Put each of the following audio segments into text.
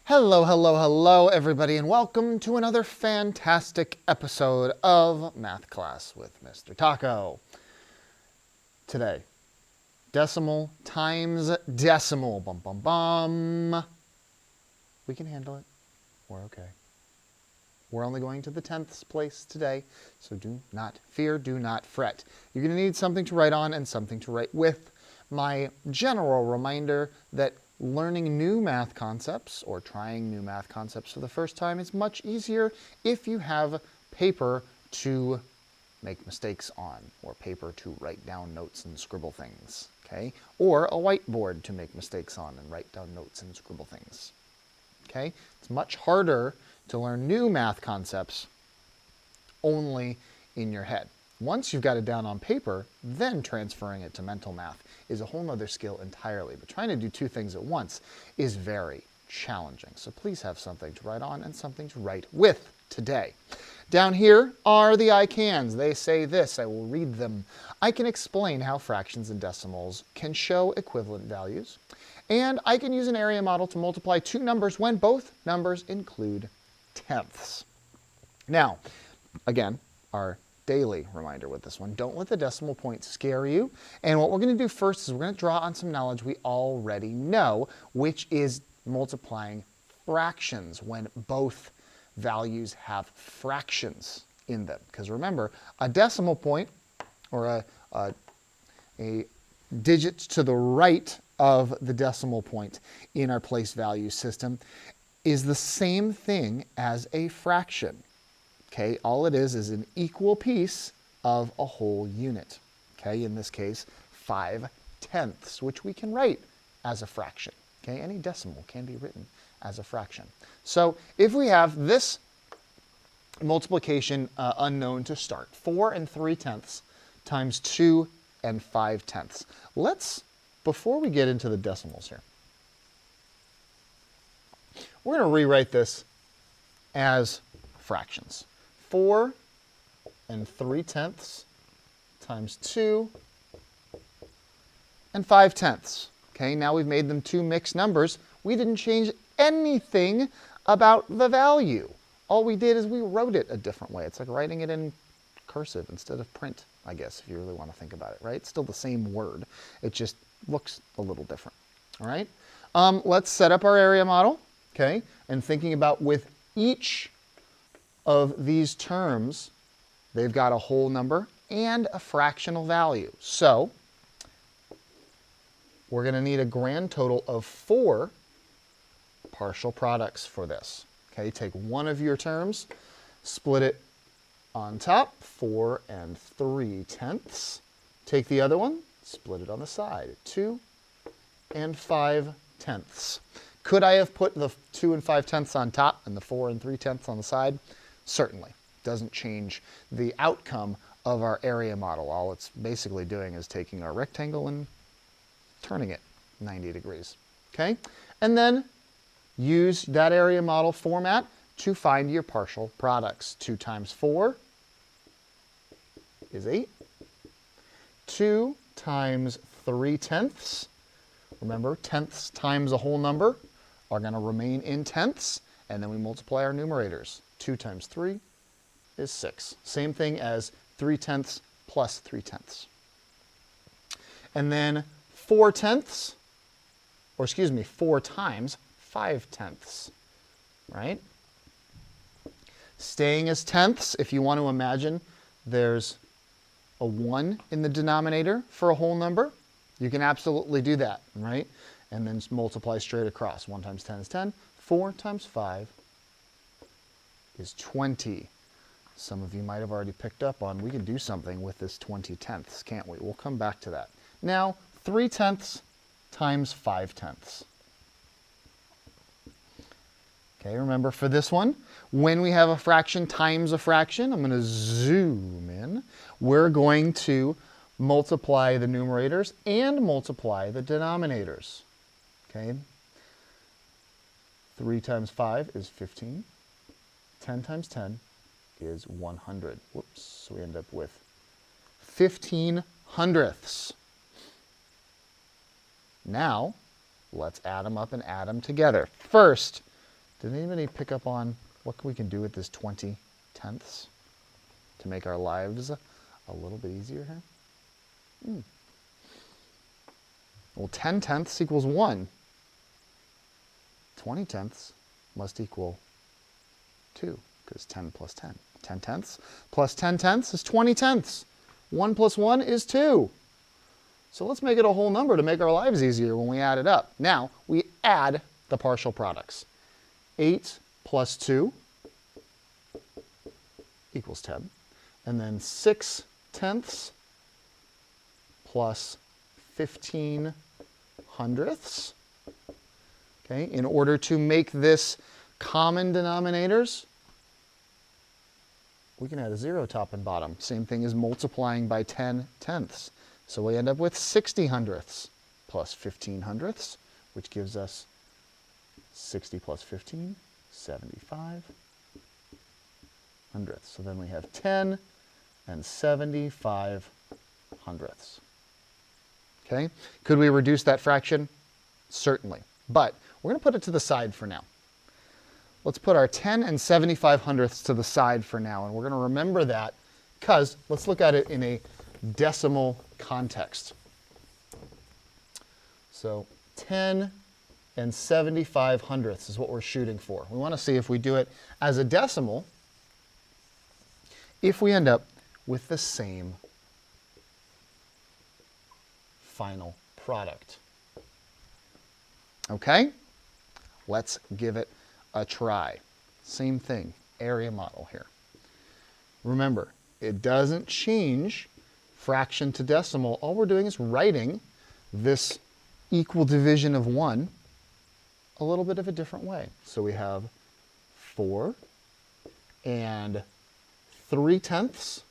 Hello, hello, hello, everybody, and welcome to another fantastic episode of Math Class with Mr. Taco. Today, decimal times decimal. Bum, bum, bum. We can handle it. We're okay. We're only going to the 10th place today, so do not fear, do not fret. You're going to need something to write on and something to write with. My general reminder that learning new math concepts or trying new math concepts for the first time is much easier if you have paper to make mistakes on, or paper to write down notes and scribble things, okay? Or a whiteboard to make mistakes on and write down notes and scribble things, okay? It's much harder to learn new math concepts only in your head. Once you've got it down on paper, then transferring it to mental math is a whole nother skill entirely. But trying to do two things at once is very challenging. So please have something to write on and something to write with today. Down here are the I cans. They say this. I will read them. I can explain how fractions and decimals can show equivalent values. And I can use an area model to multiply two numbers when both numbers include tenths. Now, again, our daily reminder with this one. Don't let the decimal point scare you. And what we're going to do first is we're going to draw on some knowledge we already know, which is multiplying fractions when both values have fractions in them. Because remember, a decimal point, or a digit to the right of the decimal point in our place value system, is the same thing as a fraction. Okay, all it is an equal piece of a whole unit. Okay, in this case, 5/10, which we can write as a fraction. Okay, any decimal can be written as a fraction. So if we have this multiplication unknown to start, 4 3/10 times 2 5/10. Before we get into the decimals here, we're going to rewrite this as fractions. 4 3/10 times 2 5/10. Okay, now we've made them two mixed numbers. We didn't change anything about the value. All we did is we wrote it a different way. It's like writing it in cursive instead of print, I guess, if you really want to think about it, right? It's still the same word. It just looks a little different, all right? Let's set up our area model, okay? And thinking about with each of these terms, they've got a whole number and a fractional value. So we're going to need a grand total of 4 partial products for this. Okay, take one of your terms, split it on top, 4 3/10. Take the other one, split it on the side, 2 5/10. Could I have put the 2 5/10 on top and the 4 3/10 on the side? Certainly. Doesn't change the outcome of our area model. All it's basically doing is taking our rectangle and turning it 90 degrees. Okay? And then use that area model format to find your partial products. 2 times 4 is 8. 2 times 3/10. Remember, tenths times a whole number are going to remain in tenths, and then we multiply our numerators. 2 times 3 is 6. Same thing as 3/10 plus 3/10. And then 4/10, or excuse me, 4 times 5/10, right? Staying as tenths, if you want to imagine there's a 1 in the denominator for a whole number, you can absolutely do that, right? And then multiply straight across. 1 times 10 is 10. 4 times 5 is 20. Some of you might have already picked up on we can do something with this 20/10, can't we? We'll come back to that. Now, 3/10 times 5/10. Okay, remember for this one, when we have a fraction times a fraction, I'm going to zoom in, we're going to multiply the numerators and multiply the denominators. Okay, 3 times 5 is 15. 10 times 10 is 100. Whoops, so we end up with 15 hundredths. Now, let's add them up and add them together. First, Did anybody pick up on what we can do with this 20 tenths to make our lives a little bit easier here? Well, 10 tenths equals 1. 20 tenths must equal 2, because 10 plus 10. 10 tenths plus 10 tenths is 20 tenths. 1 plus 1 is 2. So let's make it a whole number to make our lives easier when we add it up. Now, we add the partial products. 8 plus 2 equals 10. And then 6 tenths plus 15 hundredths. Okay, in order to make this common denominators, we can add a 0 top and bottom. Same thing as multiplying by 10 tenths. So we end up with 60 hundredths plus 15 hundredths, which gives us 60 plus 15, 75 hundredths. So then we have 10 and 75 hundredths. Okay, could we reduce that fraction? Certainly, but we're going to put it to the side for now. Let's put our 10 and 75 hundredths to the side for now, and we're going to remember that because let's look at it in a decimal context. So 10 and 75 hundredths is what we're shooting for. We want to see if we do it as a decimal, if we end up with the same final product. Okay, let's give it a try. Same thing, area model here. Remember, it doesn't change fraction to decimal. All we're doing is writing this equal division of 1 a little bit of a different way. So we have 4 and 3 tenths.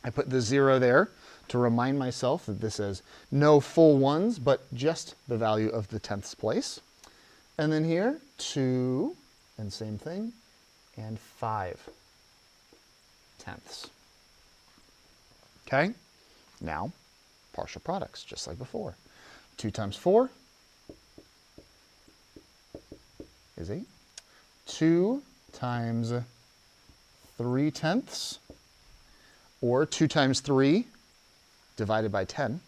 I put the 0 there to remind myself that this is no full ones, but just the value of the tenths place. And then here, 2, and same thing, and 5 tenths. Okay, now partial products, just like before. 2 times 4 is 8. 2 times 3 tenths, or 2 times 3 divided by 10,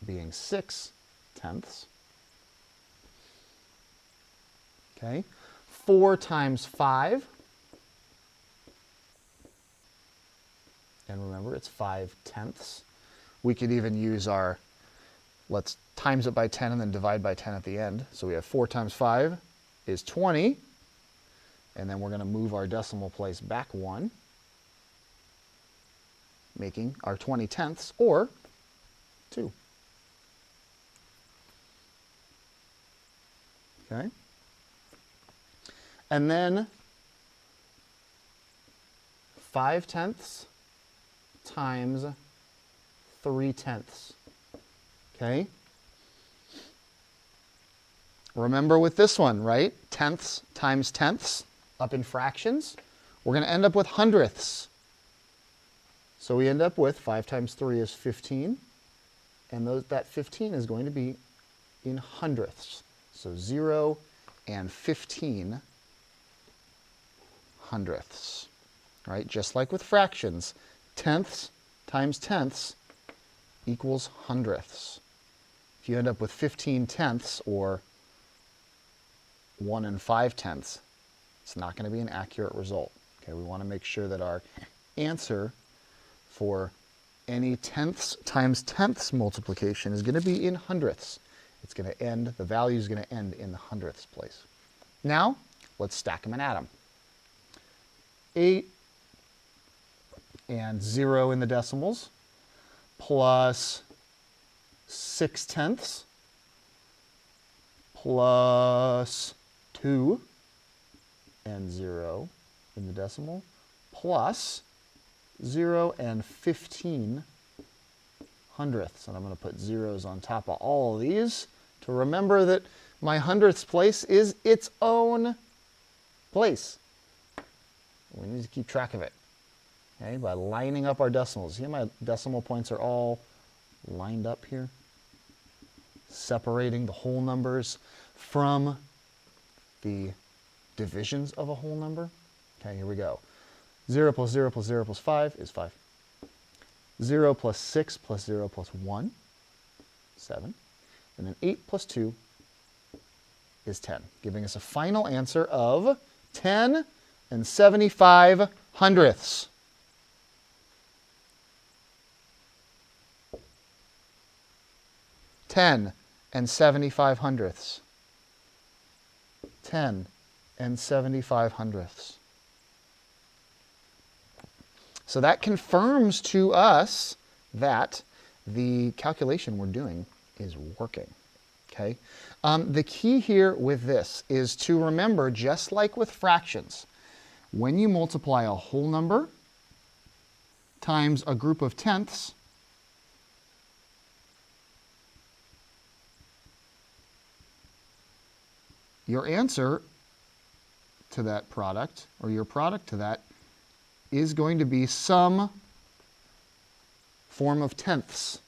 being 6 tenths. Okay, 4 times 5, and remember it's 5 tenths. We could even use our, let's times it by 10 and then divide by 10 at the end. So we have 4 times 5 is 20, and then we're going to move our decimal place back 1, making our 20 tenths, or 2. Okay? And then 5 tenths times 3 tenths. Okay? Remember with this one, right? Tenths times tenths up in fractions. We're going to end up with hundredths. So we end up with 5 times 3 is 15, and that 15 is going to be in hundredths. So 0 and 15 hundredths, right? Just like with fractions, tenths times tenths equals hundredths. If you end up with 15 tenths or 1 and 5 tenths, it's not going to be an accurate result. Okay, we want to make sure that our answer for any tenths times tenths multiplication is going to be in hundredths. It's going to end, the value is going to end in the hundredths place. Now, let's stack them and add them. 8 and 0 in the decimals, plus 6 tenths, plus 2 and 0 in the decimal, plus 0 and 15 hundredths. And I'm going to put zeros on top of all of these to remember that my hundredths place is its own place. We need to keep track of it, okay, by lining up our decimals. See how my decimal points are all lined up here? Separating the whole numbers from the divisions of a whole number. Okay, here we go. 0 plus 0 plus 0 plus 5 is 5. 0 plus 6 plus 0 plus 1, 7. And then 8 plus 2 is 10, giving us a final answer of 10 and 75 hundredths. Ten and 75 hundredths. 10 and 75 hundredths. So that confirms to us that the calculation we're doing is working. Okay? The key here with this is to remember, just like with fractions, when you multiply a whole number times a group of tenths, your answer to that product, or your product to that, is going to be some form of tenths.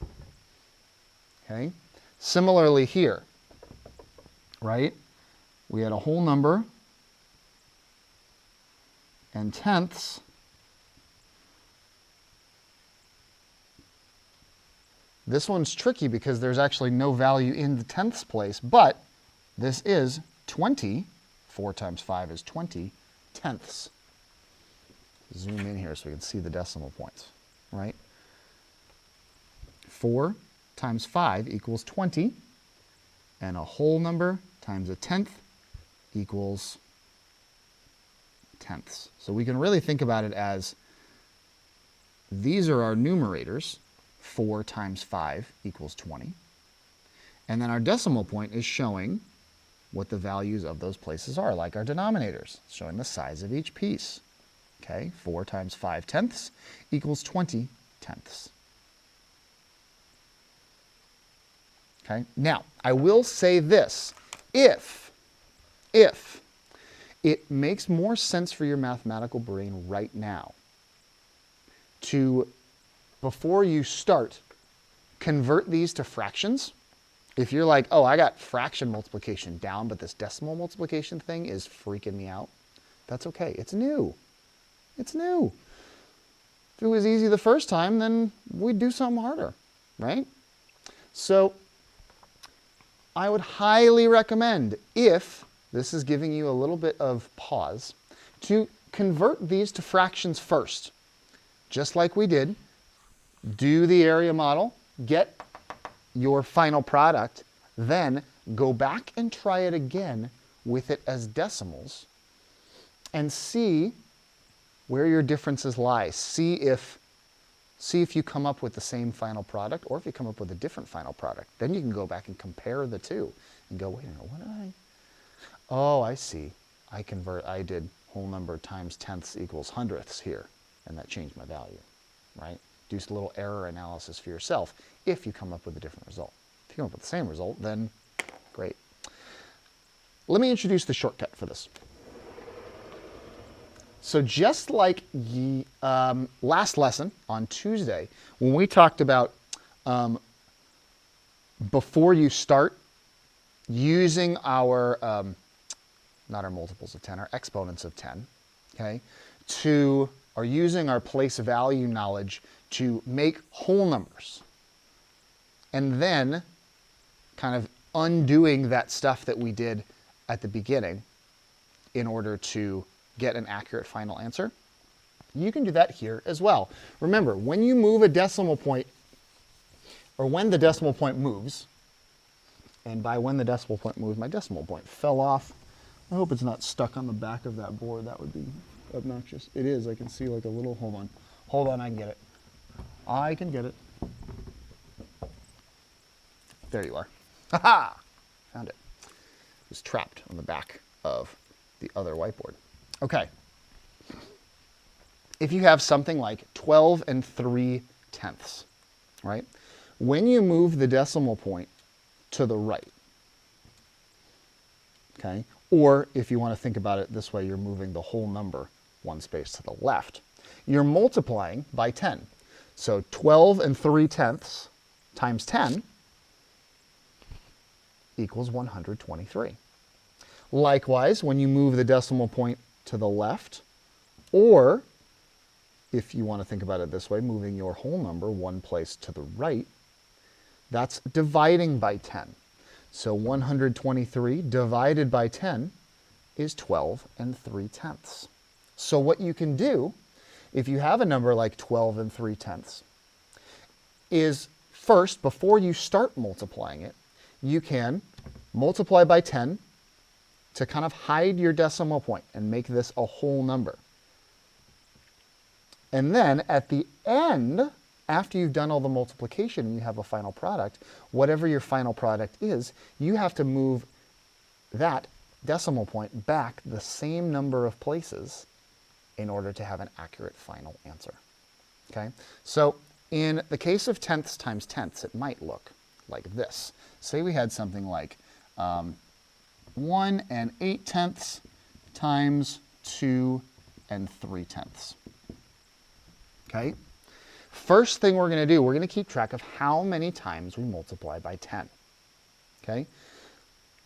Okay? Similarly here, right? We had a whole number and tenths. This one's tricky because there's actually no value in the tenths place, but this is 20. 4 times 5 is 20 tenths. Zoom in here so we can see the decimal points, right? 4 times 5 equals 20, and a whole number times a tenth equals tenths. So we can really think about it as these are our numerators. 4 times 5 equals 20. And then our decimal point is showing what the values of those places are, like our denominators, showing the size of each piece. Okay, 4 times 5 tenths equals 20 tenths. Okay, now I will say this, if it makes more sense for your mathematical brain right now to, before you start, convert these to fractions. If you're like, oh, I got fraction multiplication down, but this decimal multiplication thing is freaking me out, that's okay. It's new. It's new. If it was easy the first time, then we'd do something harder, right? So I would highly recommend, if this is giving you a little bit of pause, to convert these to fractions first. Just like we did, do the area model, get your final product, then go back and try it again with it as decimals and see where your differences lie. See if you come up with the same final product, or if you come up with a different final product. Then you can go back and compare the two and go, wait a minute, what did I? Oh, I see. I did whole number times tenths equals hundredths here, and that changed my value, right? Do a little error analysis for yourself if you come up with a different result. If you come up with the same result, then great. Let me introduce the shortcut for this. So just like the last lesson on Tuesday, when we talked about before you start using our, not our multiples of 10, our exponents of 10, okay, or using our place value knowledge to make whole numbers, and then kind of undoing that stuff that we did at the beginning in order to get an accurate final answer. You can do that here as well. Remember, when you move a decimal point, or when the decimal point moves, and by when the decimal point moves, my decimal point fell off. I hope it's not stuck on the back of that board. That would be obnoxious. It is. I can see like a little, hold on, I can get it. I can get it. There you are. Ha-ha! Found it. It was trapped on the back of the other whiteboard. Okay. If you have something like 12 and 3 tenths, right? When you move the decimal point to the right, okay? Or if you want to think about it this way, you're moving the whole number one space to the left. You're multiplying by 10. So 12 and 3 tenths times 10 equals 123. Likewise, when you move the decimal point to the left, or if you want to think about it this way, moving your whole number one place to the right, that's dividing by 10. So 123 divided by 10 is 12 3/10. So what you can do, if you have a number like 12 3/10, is first, before you start multiplying it, you can multiply by 10 to kind of hide your decimal point and make this a whole number. And then at the end, after you've done all the multiplication and you have a final product, whatever your final product is, you have to move that decimal point back the same number of places in order to have an accurate final answer. Okay? So in the case of tenths times tenths, it might look like this. Say we had something like 1 8/10 times 2 3/10. Okay? First thing we're going to do, we're going to keep track of how many times we multiply by 10. Okay?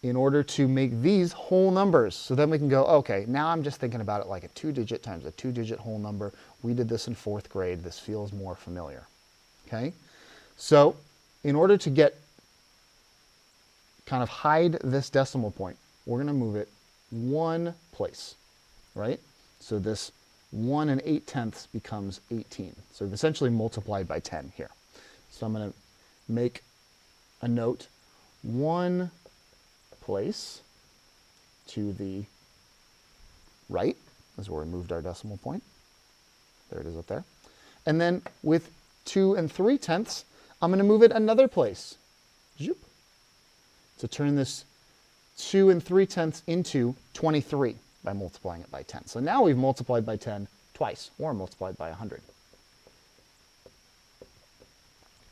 In order to make these whole numbers. So then we can go, okay, now I'm just thinking about it like a 2-digit times a 2-digit whole number. We did this in 4th grade. This feels more familiar. Okay? So in order to get kind of hide this decimal point, we're going to move it one place, right? So this 1 8/10 becomes 18. So we've essentially multiplied by 10 here. So I'm going to make a note, one place to the right, is where we moved our decimal point. There it is up there. And then with 2 3/10, I'm going to move it another place. Zoop. To turn this 2 3/10 into 23 by multiplying it by 10. So now we've multiplied by 10 twice, or multiplied by 100.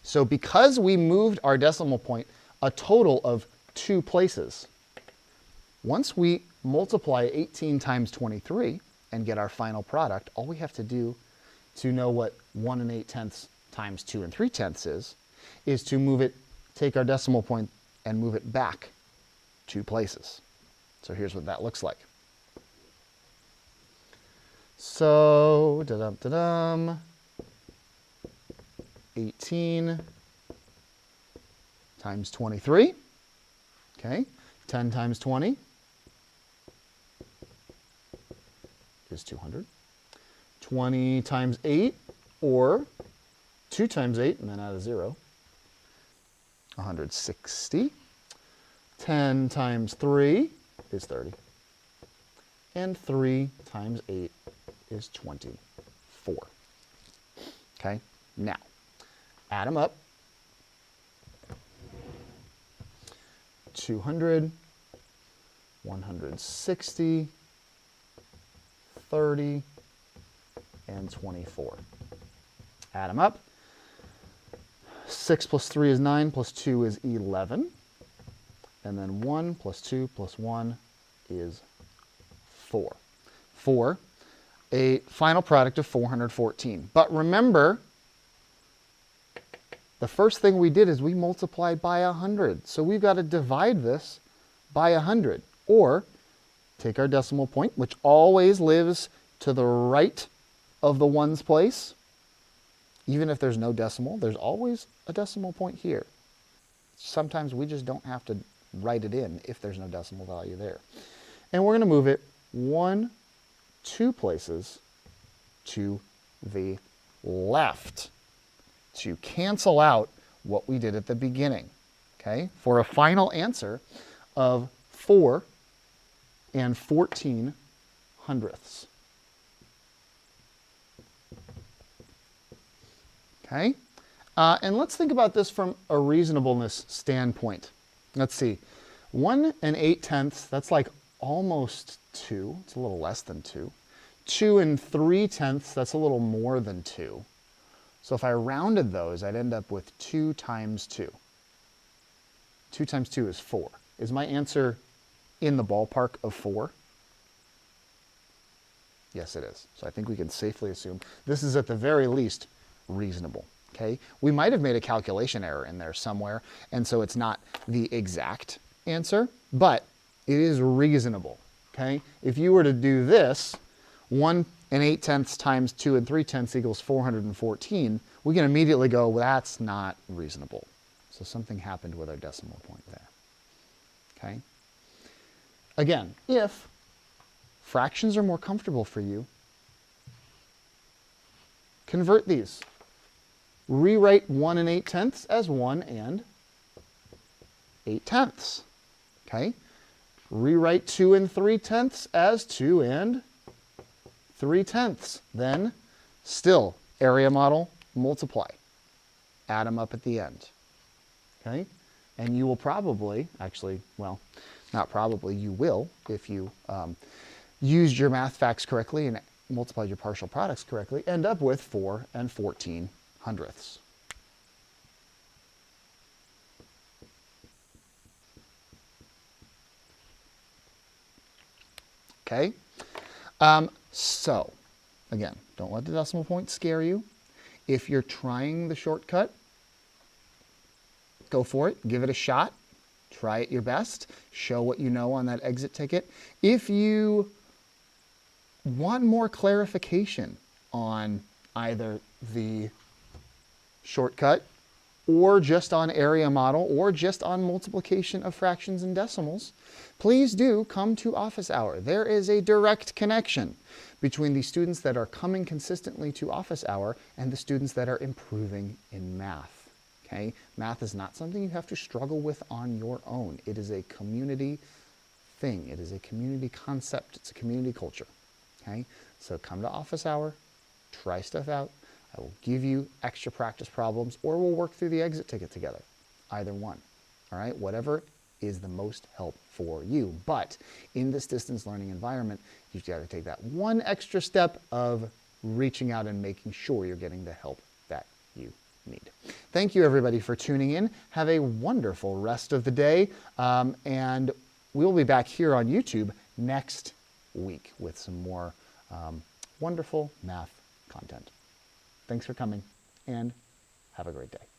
So because we moved our decimal point a total of 2 places, once we multiply 18 times 23 and get our final product, all we have to do to know what 1 8/10 times 2 3/10 is to move it, take our decimal point and move it back 2 places. So here's what that looks like. So, 18 times 23, okay, 10 times 20 is 200. 20 times 8, or 2 times 8, and then add a 0, 160. 10 times 3 is 30. And 3 times 8 is 24. Okay, now add them up. 200, 160, 30, and 24. Add them up. 6 plus 3 is 9, plus 2 is 11. And then 1 plus 2 plus 1 is 4. For a final product of 414. But remember, the first thing we did is we multiplied by 100. So we've got to divide this by 100. Or take our decimal point, which always lives to the right of the ones place. Even if there's no decimal, there's always a decimal point here. Sometimes we just don't have to write it in if there's no decimal value there. And we're going to move it 1, 2 places to the left to cancel out what we did at the beginning, okay? For a final answer of 4 14 hundredths. Okay? And let's think about this from a reasonableness standpoint. Let's see. 1 8/10, that's like almost 2. It's a little less than 2. 2 3/10, that's a little more than 2. So if I rounded those, I'd end up with 2 times 2. 2 times 2 is 4. Is my answer in the ballpark of 4? Yes, it is. So I think we can safely assume this is at the very least reasonable. Okay? We might have made a calculation error in there somewhere, and so it's not the exact answer, but It is reasonable, okay? If you were to do this, 1 8/10 times 2 3/10 equals 414, we can immediately go, well, that's not reasonable. So something happened with our decimal point there, okay? Again, if fractions are more comfortable for you, convert these. Rewrite 1 8/10 as 1 8/10, okay? Rewrite 2 3/10 as 2 3/10. Then, still, area model, multiply. Add them up at the end, okay? And you will probably, actually, well, not probably, you will, if you used your math facts correctly and multiplied your partial products correctly, end up with 4 14/100. Okay? So, again, don't let the decimal point scare you. If you're trying the shortcut, go for it. Give it a shot. Try it your best. Show what you know on that exit ticket. If you want more clarification on either the shortcut or just on area model or just on multiplication of fractions and decimals, please do come to office hour. There is a direct connection between the students that are coming consistently to office hour and the students that are improving in math. Okay? Math is not something you have to struggle with on your own. It is a community thing. It is a community concept. It's a community culture. Okay? So come to office hour, try stuff out. I will give you extra practice problems, or we'll work through the exit ticket together. Either one. All right? Whatever is the most help for you. But in this distance learning environment, you've got to take that one extra step of reaching out and making sure you're getting the help that you need. Thank you, everybody, for tuning in. Have a wonderful rest of the day. And we'll be back here on YouTube next week with some more wonderful math content. Thanks for coming, and have a great day.